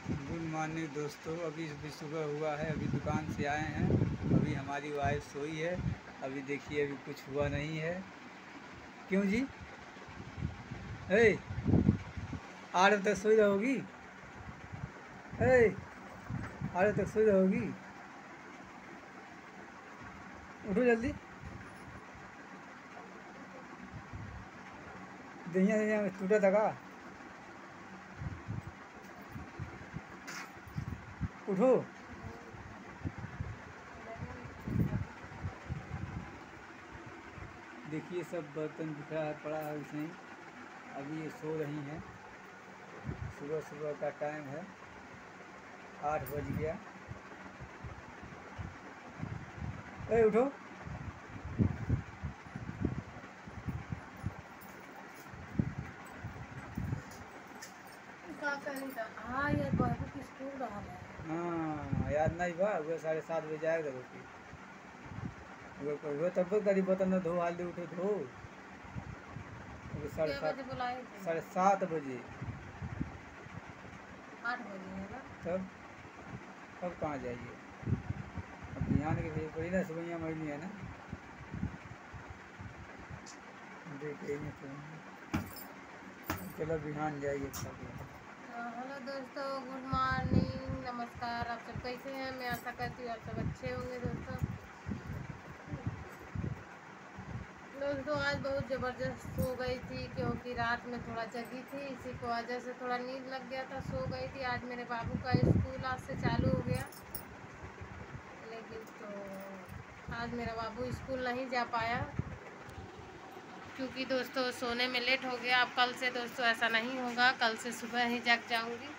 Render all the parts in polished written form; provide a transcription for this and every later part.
Good morning दोस्तों। अभी सुबह हुआ है, अभी दुकान से आए हैं। अभी हमारी वाइफ सोई है। अभी देखिए, अभी कुछ हुआ नहीं है। क्यों जी? हे, 8 बजे तक सोई रहोगी? हे, 8 बजे तक सोई रहोगी? उठो जल्दी। दहिया दहिया में टूटा था का? उठो। देखिए, सब बर्तन बिखरा है, पड़ा है उसमें। अभी ये सो रही हैं। सुबह सुबह का टाइम है, 8 बज गया। ए उठो। हाँ ये बाबू की स्कूल रहा है। हाँ, याद नहीं बा, वह 7:30 बजे आएगा रोटी। वह तब करी बर्तन धो, हाल उठे धो। साढ़े कितने सात बजे बुलाए थे? 7:30 बजे। 8 बजे है ना? तब तब कहाँ जाइए? अब बिहान के भेज पड़ी ना, सुबह महीनी है ना। देखे नहीं तो चलो बिहान जाइए सब। हेलो दोस्तों, गुड मॉर्निंग, नमस्कार। आप सब कैसे हैं? मैं आशा करती हूँ आप सब अच्छे होंगे। दोस्तों आज बहुत ज़बरदस्त सो गई थी, क्योंकि रात में थोड़ा जगी थी, इसी को वजह से थोड़ा नींद लग गया था, सो गई थी। आज मेरे बाबू का स्कूल आज से चालू हो गया, लेकिन तो आज मेरा बाबू स्कूल नहीं जा पाया, क्योंकि दोस्तों सोने में लेट हो गया। अब कल से दोस्तों ऐसा नहीं होगा, कल से सुबह ही जग जाऊंगी।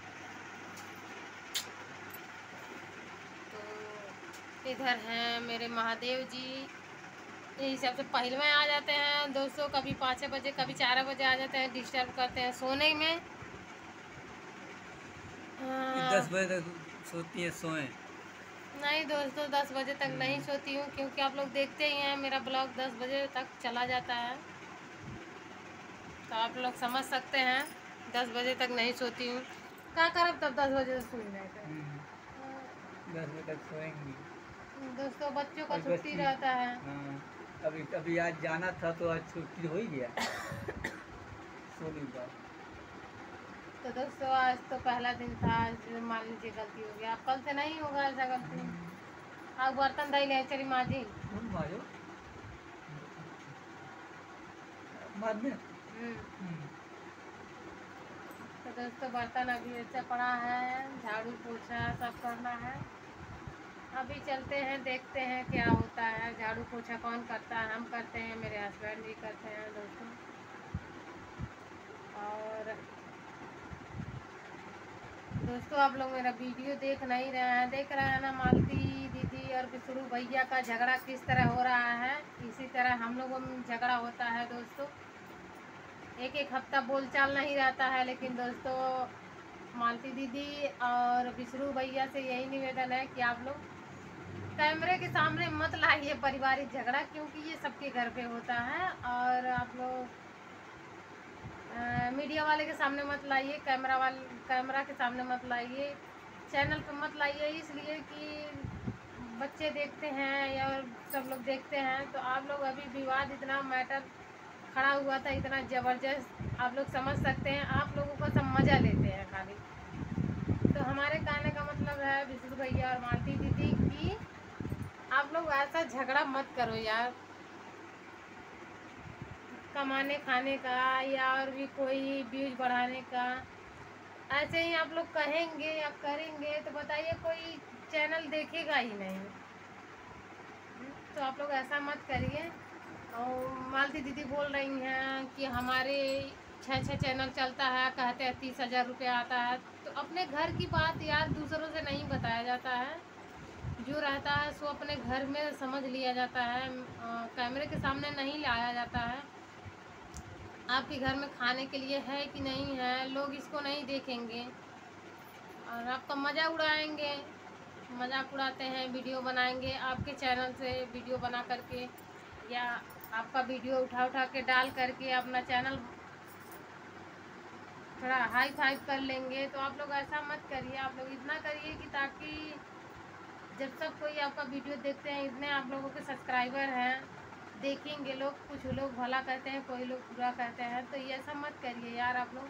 तो इधर हैं मेरे महादेव जी, यही सबसे पहले में आ जाते हैं दोस्तों। कभी 5 बजे, कभी 4 बजे आ जाते हैं, डिस्टर्ब करते हैं सोने में। 10 बजे तक सोती है, सोएं। नहीं दोस्तों, 10 बजे तक नहीं सोती हूँ, क्योंकि आप लोग देखते ही हैं मेरा ब्लॉग 10 बजे तक चला जाता है, तो आप लोग समझ सकते हैं 10 बजे तक नहीं सोती हूँ। क्या करब तब 10 बजे से सोई नहीं कर। 10 बजे तक सोएंगी। दोस्तों बच्चों का और छुट्टी बच्ची। रहता है। हाँ, अभी अभी आज जाना था तो आज छुट्टी हो ही गया। सो नहीं पाए। तो दोस्तों आज तो पहला दिन था, आज मान लीजिए गलती हो गया, अब कल से नहीं होगा ऐसा गलती। आप बर्तन धो ले, चली माँ जी। तुम मारो बाद में। तो दोस्तों बर्तन अभी ऐसे पड़ा है, झाड़ू पोछा सब करना है। अभी चलते हैं, देखते हैं क्या होता है। झाड़ू पोछा कौन करता है? हम करते हैं, मेरे हस्बैंड भी करते हैं दोस्तों। और दोस्तों आप लोग मेरा वीडियो देख नहीं रहे हैं, देख रहे हैं ना? मालती दीदी और बिसरू भैया का झगड़ा किस तरह हो रहा है, इसी तरह हम लोगों में झगड़ा होता है दोस्तों। एक एक हफ्ता बोलचाल नहीं रहता है, लेकिन दोस्तों मालती दीदी और बिसरू भैया से यही निवेदन है कि आप लोग कैमरे के सामने मत लाइए पारिवारिक झगड़ा, क्योंकि ये सबके घर पे होता है। और आप लोग मीडिया वाले के सामने मत लाइए, कैमरा के सामने मत लाइए, चैनल पे मत लाइए, इसलिए कि बच्चे देखते हैं या सब लोग देखते हैं। तो आप लोग अभी विवाद, इतना मैटर खड़ा हुआ था, इतना ज़बरदस्त, आप लोग समझ सकते हैं। आप लोगों का सब मज़ा लेते हैं खाली। तो हमारे कहने का मतलब है विष्णु भैया और मालती दीदी की, आप लोग ऐसा झगड़ा मत करो यार, कमाने खाने का या और भी कोई व्यूज बढ़ाने का। ऐसे ही आप लोग कहेंगे या करेंगे तो बताइए कोई चैनल देखेगा ही नहीं। तो आप लोग ऐसा मत करिए। और मालती दीदी बोल रही हैं कि हमारे 6 चैनल चलता है, कहते हैं 30,000 रुपया आता है। तो अपने घर की बात यार दूसरों से नहीं बताया जाता है, जो रहता है सो अपने घर में समझ लिया जाता है, कैमरे के सामने नहीं लाया जाता है। आपके घर में खाने के लिए है कि नहीं है, लोग इसको नहीं देखेंगे और आपका मज़ा उड़ाएंगे। मजाक उड़ाते हैं, वीडियो बनाएंगे आपके चैनल से, वीडियो बना करके या आपका वीडियो उठा उठा के डाल करके अपना चैनल थोड़ा हाई फाई कर लेंगे। तो आप लोग ऐसा मत करिए, आप लोग इतना करिए कि ताकि जब सब कोई आपका वीडियो देखते हैं, इतने आप लोगों के सब्सक्राइबर हैं, देखेंगे लोग, कुछ लोग भला कहते हैं, कोई लोग बुरा कहते हैं, तो ये ऐसा मत करिए यार। आप लोग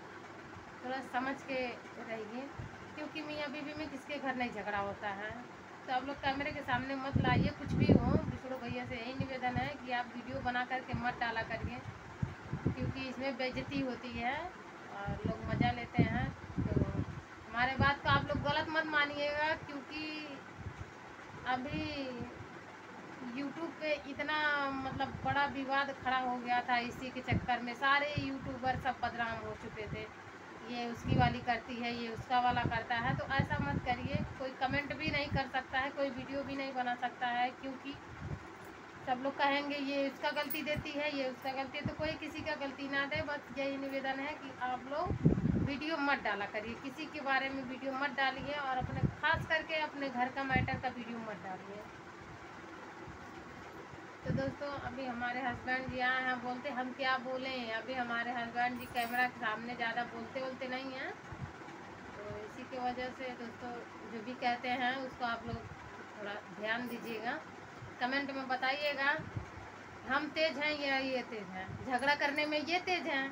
थोड़ा समझ के रहिए, क्योंकि मियाँ बीवी में किसके घर नहीं झगड़ा होता है। तो आप लोग कैमरे के सामने मत लाइए, कुछ भी हो। बिछड़ो भैया से यही निवेदन है कि आप वीडियो बना करके मत डाला करिए, क्योंकि इसमें बेइज्जती होती है और लोग मज़ा लेते हैं। तो हमारे बात को आप लोग गलत मत मानिएगा, क्योंकि अभी यूट्यूब पे इतना मतलब बड़ा विवाद खड़ा हो गया था। इसी के चक्कर में सारे यूट्यूबर सब बदनाम हो चुके थे। ये उसकी वाली करती है, ये उसका वाला करता है। तो ऐसा मत करिए, कोई कमेंट भी नहीं कर सकता है, कोई वीडियो भी नहीं बना सकता है, क्योंकि सब लोग कहेंगे ये उसका गलती देती है, ये उसका गलती है। तो कोई किसी का गलती ना दे। बस यही निवेदन है कि आप लोग वीडियो मत डाला करिए, किसी के बारे में वीडियो मत डालिए, और अपने खास करके अपने घर का मैटर का वीडियो मत डालिए। तो दोस्तों अभी हमारे हस्बैंड जी आए हैं, बोलते हम क्या बोलें। अभी हमारे हस्बैंड जी कैमरा के सामने ज़्यादा बोलते नहीं हैं, तो इसी की वजह से दोस्तों जो भी कहते हैं उसको आप लोग थोड़ा ध्यान दीजिएगा, कमेंट में बताइएगा हम तेज़ हैं या ये तेज़ हैं, झगड़ा करने में ये तेज़ हैं।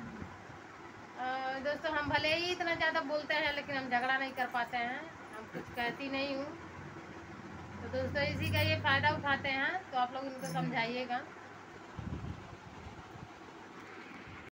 दोस्तों हम भले ही इतना ज़्यादा बोलते हैं, लेकिन हम झगड़ा नहीं कर पाते हैं, हम कुछ कहती नहीं हूँ। तो दोस्तों इसी का ये फ़ायदा उठाते हैं, तो आप लोग इनको समझाइएगा।